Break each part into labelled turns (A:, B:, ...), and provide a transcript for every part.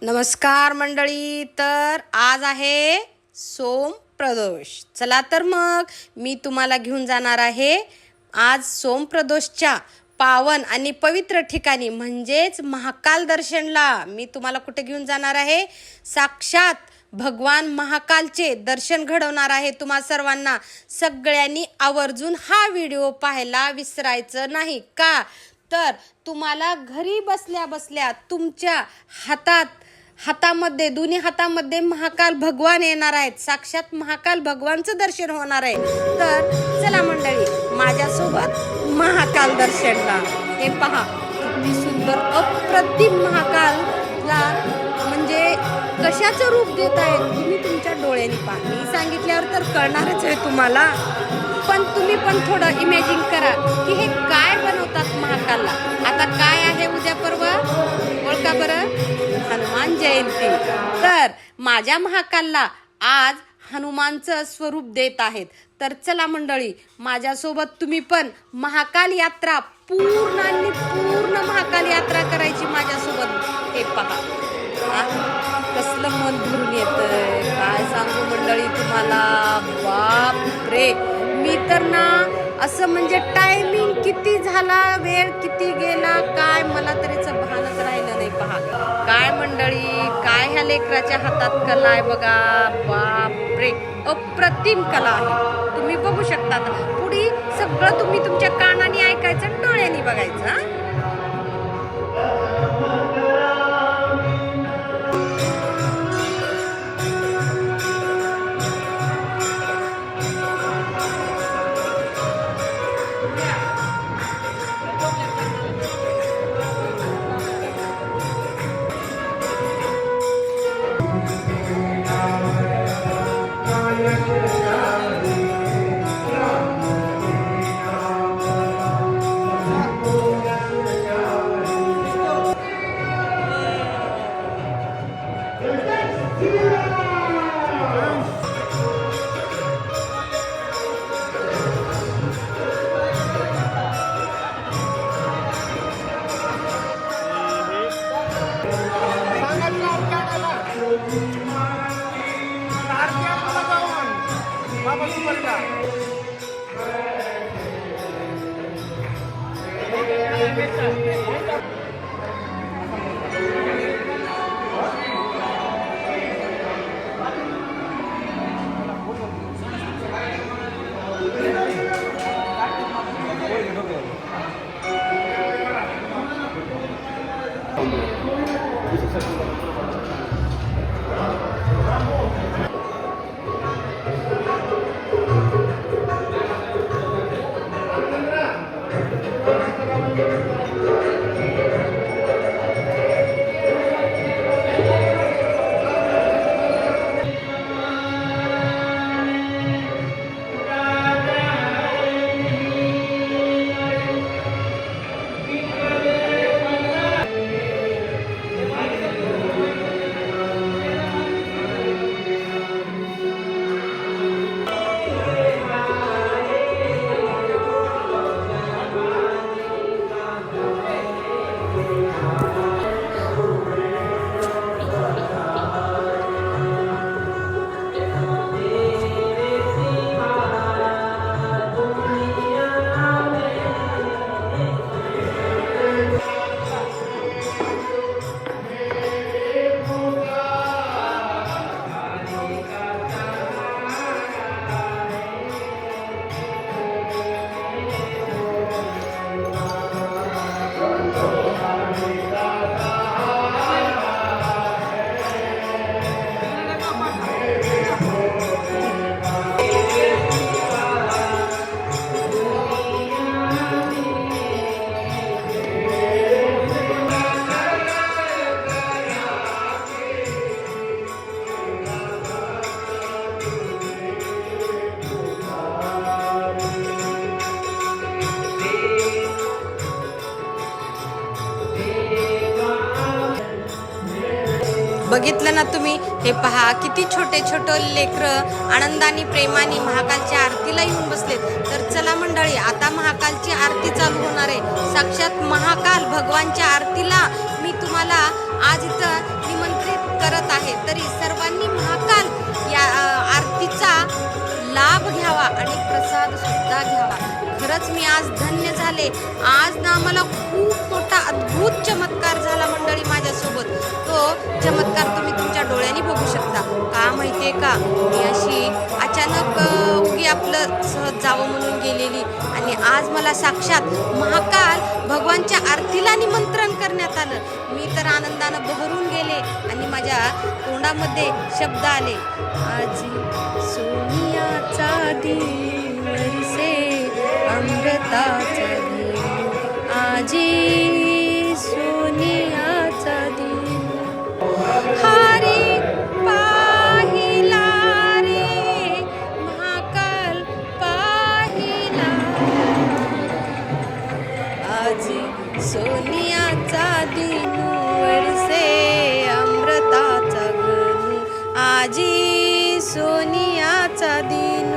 A: नमस्कार मंडळी. तर आज आहे सोम प्रदोष. चला तर मग मी तुम्हाला घेऊन जाणार आहे आज सोम प्रदोषच्या पावन आणि पवित्र ठिकाणी म्हणजेच महाकाल दर्शनला. मी तुम्हाला कुठे घेऊन जाणार आहे? साक्षात भगवान महाकालचे दर्शन घडवणार आहे तुम्हा सर्वांना. सगळ्यांनी आवर्जून हा व्हिडिओ पाहायला विसरायचं नाही. का तर तुम्हाला घरी बसल्या बसल्या तुमच्या हातामध्ये दोन्ही हातामध्ये महाकाल भगवान येणार आहेत. साक्षात महाकाल भगवानचं दर्शन होणार आहे. तर चला मंडळी माझ्यासोबत महाकाल दर्शनला. हे पहा किती सुंदर अप्रतिम महाकालला म्हणजे कशाचं रूप देत आहे तुम्ही तुमच्या डोळ्यांनी पहा. मी सांगितल्यावर तर कळणारच आहे तुम्हाला, पण तुम्ही पण थोडं इमॅजिन करा की हे काय बनवतात महाकालला. आता काय आहे उद्या परवा ओळखा बरं? हनुमान जयंती. तर माझ्या महाकालला आज हनुमानचं स्वरूप देत आहेत. तर चला मंडळी माझ्यासोबत तुम्ही पण महाकाल यात्रा पूर्ण महाकाल यात्रा करायची माझ्यासोबत. हे पहा कसलं मन भरून येतंय, काय सांगू मंडळी तुम्हाला. बाप रे, मी तर ना असं म्हणजे टायमिंग किती झाला, वेळ किती गेला, काय मला तरीचं भानच राहिलं नाही. पहा काय मंडळी, काय ह्या लेकराच्या हातात कला आहे बघा. बाप रे, अप्रतिम कला आहे. तुम्ही बघू शकता. पुढे सगळं तुम्ही तुमच्या कानाने ऐकायचं, डोळ्यांनी बघायचं. बघितलं ना तुम्ही? हे पहा किती छोटे छोटे लेकरं आनंदाने प्रेमाने महाकालच्या आरतीला येऊन बसलेत. तर चला मंडळी आता महाकालची आरती चालू होणार आहे. साक्षात महाकाल भगवानच्या आरतीला मी तुम्हाला आज इथं निमंत्रित आशीर्वाद सुद्धा घ्यावा. खरंच मी आज धन्य झाले. आज ना मला खूप मोठा अद्भुत चमत्कार झाला मंडळी माझ्यासोबत. तो चमत्कार तुम्ही तुमच्या डोळ्यांनी बघू शकता. का माहितीये का, मी अशी अचानक उगी आपलं सहज जावं म्हणून गेलेली आणि आज मला साक्षात महाकाल भगवानच्या आरतीला निमंत्रण करण्यात आलं. मी तर आनंदानं बहरून गेले आणि माझ्या तोंडामध्ये शब्द आले, आजी सोनियाचा दिवसे अमृताचा दिन, आजी सोनियाचा दिन. हारी पाहिला रे महाकाल पाहिला, आजी सोनियाचा दिन वरसे अमृताचा गणू, आजी सोनियाचा दिन.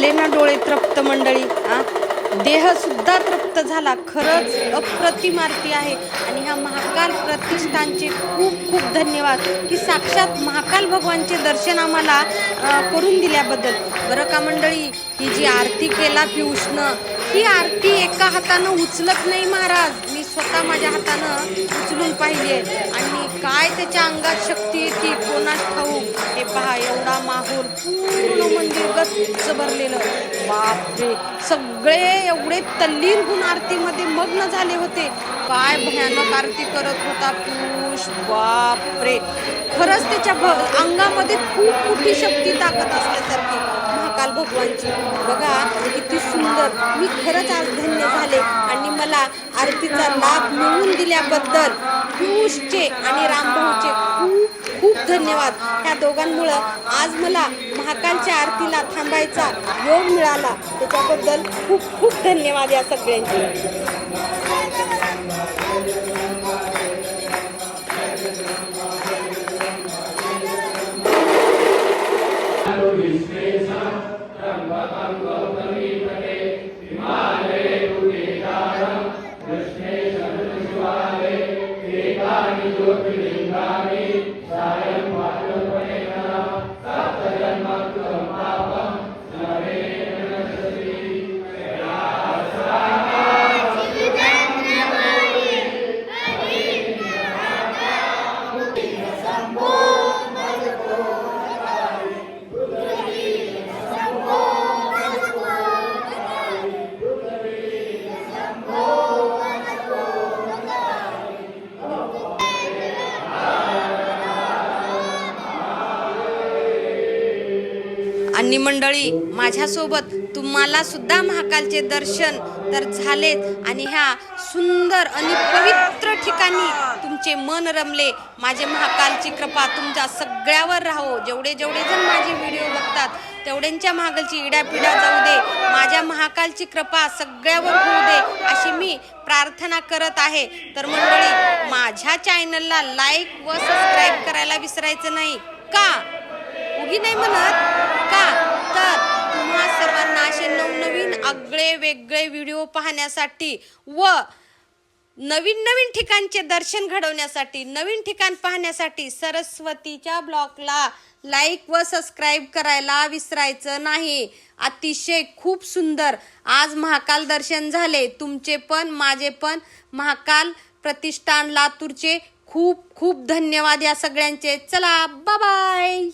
A: झाले ना डोळे तृप्त मंडळी, देह सुद्धा तृप्त झाला. खरंच अप्रतिम आरती आहे. आणि ह्या महाकाल प्रतिष्ठानचे खूप खूप धन्यवाद की साक्षात महाकाल भगवानचे दर्शन आम्हाला करून दिल्याबद्दल. बरं का मंडळी, ही जी आरती केला पियुषनं, ही आरती एका हातानं उचलत नाही महाराज. मी स्वतः माझ्या हातानं उचलून पाहिली आहे. आणि काय त्याच्या अंगात शक्ती येते कोणास ठाऊक. हे पहा, एवढा माहोल, पूर्ण मंदिर गच्च भरलेलं. बापरे, सगळे एवढे तल्लीन होऊन आरतीमध्ये मग्न झाले होते. काय भयानक आरती करत होता पियुष. बापरे, खरंच त्याच्या अंगामध्ये खूप मोठी शक्ती ताकद असल्यासारखी महाकाल भगवानची. बघा किती सुंदर. मी खरंच आज धन्य झाले. आणि मला आरतीचा लाभ मिळवून दिल्याबद्दल पियुषचे आणि रामभाऊचे खूप खूप धन्यवाद. ह्या दोघांमुळं आज मला महाकालच्या आरतीला थांबायचा योग मिळाला. त्याच्याबद्दल खूप खूप धन्यवाद या सगळ्यांचे. आणि मंडळी, माझ्यासोबत तुम्हाला सुद्धा महाकालचे दर्शन तर झालेच. आणि ह्या सुंदर आणि पवित्र ठिकाणी तुमचे मन रमले. माझे महाकालची कृपा तुमच्या सगळ्यावर राहो. जेवढे जेवढे जण माझे व्हिडिओ बघतात तेवढ्यांच्या महाकालची इड्यापिड्या जाऊ दे. माझ्या महाकालची कृपा सगळ्यावर होऊ दे अशी मी प्रार्थना करत आहे. तर मंडळी, माझ्या चॅनलला लाईक व सबस्क्राईब करायला विसरायचं नाही. का उगी नाही म्हणत का, तर तुम्हा सर्वांना असे नवनवीन आगळे वेगळे व्हिडिओ पाहण्यासाठी व नवीन नवीन ठिकाणचे दर्शन घडवण्यासाठी, नवीन ठिकाण पाहण्यासाठी सरस्वतीच्या ब्लॉगला लाईक व सबस्क्राईब करायला विसरायचं नाही. अतिशय खूप सुंदर आज महाकाल दर्शन झाले. तुमचे पण माझे पण महाकाल प्रतिष्ठान लातूरचे खूप खूप धन्यवाद या सगळ्यांचे. चला, बाय बाय.